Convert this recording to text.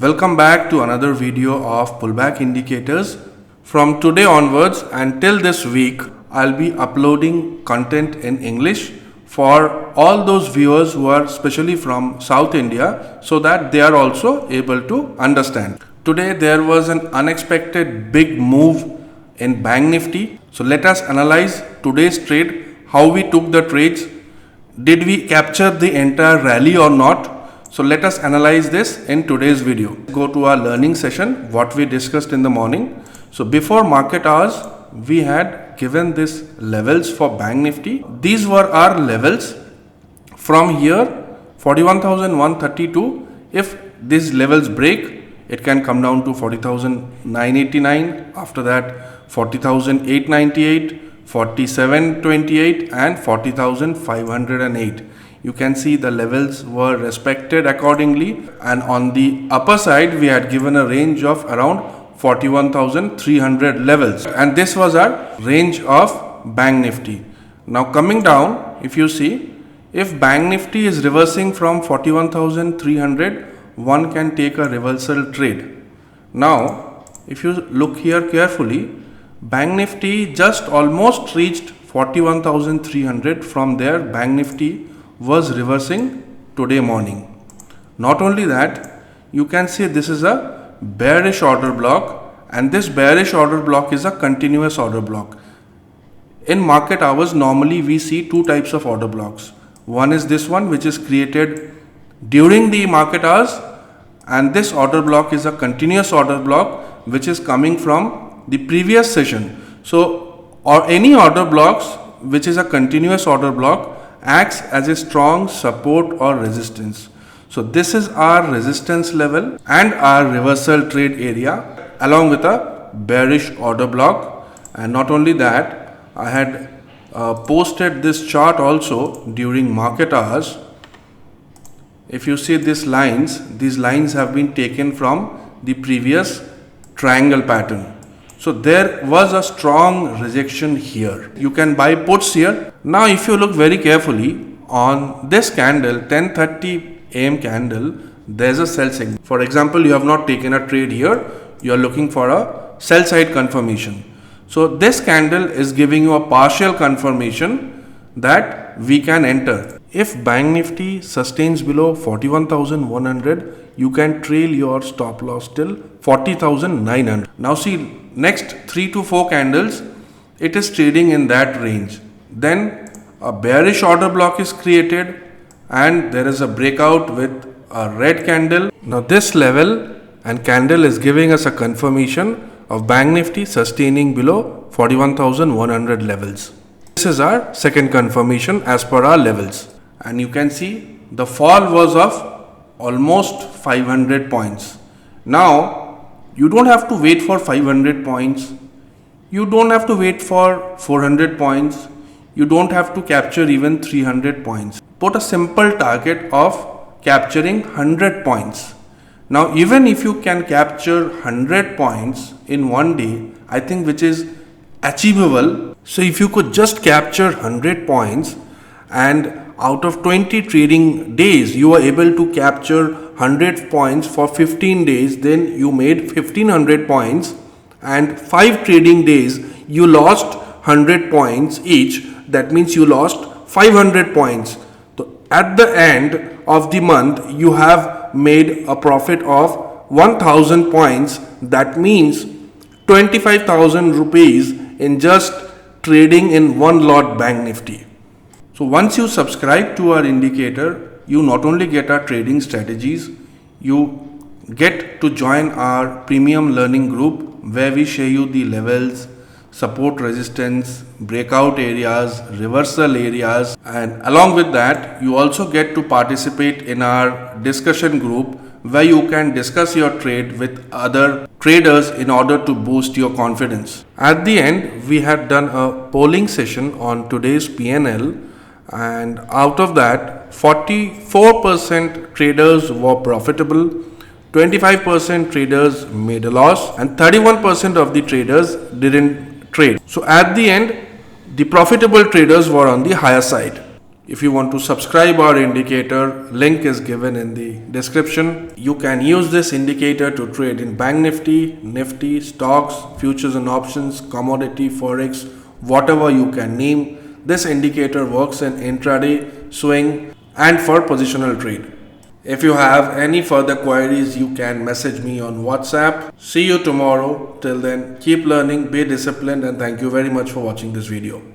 Welcome back to another video of pullback indicators. From today onwards and till this week, I'll be uploading content in English for all those viewers who are especially from South India so that they are also able to understand. Today there was an unexpected big move in Bank Nifty. So let us analyze today's trade, how we took the trades, did we capture the entire rally or not? So let us analyze this in today's video. Go to our learning session, what we discussed in the morning. So before market hours, we had given these levels for Bank Nifty. These were our levels from here, 41,132. If these levels break, it can come down to 40,989. After that, 40,898, 4728 and 40,508. You can see the levels were respected accordingly, and on the upper side we had given a range of around 41,300 levels, and this was our range of Bank Nifty. Now coming down, if you see, if Bank Nifty is reversing from 41,300, one can take a reversal trade. Now if you look here carefully, Bank Nifty just almost reached 41,300. From there Bank Nifty was reversing today morning. Not only that, you can see this is a bearish order block, and this bearish order block is a continuous order block. In market hours, normally we see two types of order blocks. One is this one, which is created during the market hours, and this order block is a continuous order block which is coming from the previous session. So, or any order blocks which is a continuous order block acts as a strong support or resistance. So this is our resistance level and our reversal trade area along with a bearish order block. And not only that, I had posted this chart also during market hours. If you see these lines have been taken from the previous triangle pattern. So there was a strong rejection here. You can buy puts here. Now if you look very carefully on this candle, 10:30 AM candle, there's a sell signal. For example, you have not taken a trade here. You are looking for a sell side confirmation. So this candle is giving you a partial confirmation that we can enter. If Bank Nifty sustains below 41,100, you can trail your stop loss till 40,900. Now see, next 3 to 4 candles, it is trading in that range. Then a bearish order block is created and there is a breakout with a red candle. Now this level and candle is giving us a confirmation of Bank Nifty sustaining below 41,100 levels. This is our second confirmation as per our levels. And you can see the fall was of almost 500 points. Now you don't have to wait for 500 points. You don't have to wait for 400 points. You don't have to capture even 300 points. Put a simple target of capturing 100 points. Now even if you can capture 100 points in one day, I think which is achievable. So if you could just capture 100 points and out of 20 trading days, you are able to capture 100 points for 15 days, then you made 1500 points, and 5 trading days, you lost 100 points each. That means you lost 500 points. So at the end of the month, you have made a profit of 1000 points. That means 25,000 rupees in just trading in one lot Bank Nifty. So once you subscribe to our indicator, you not only get our trading strategies, you get to join our premium learning group where we show you the levels, support, resistance, breakout areas, reversal areas, and along with that, you also get to participate in our discussion group where you can discuss your trade with other traders in order to boost your confidence. At the end, we had done a polling session on today's PNL. And out of that, 44% traders were profitable, 25% traders made a loss, and 31% of the traders didn't trade. So at the end, the profitable traders were on the higher side. If you want to subscribe our indicator, link is given in the description. You can use this indicator to trade in Bank Nifty, Nifty, stocks, futures and options, commodity, Forex, whatever you can name. This indicator works in intraday, swing and for positional trade. If you have any further queries, you can message me on WhatsApp. See you tomorrow. Till then, keep learning, be disciplined, and thank you very much for watching this video.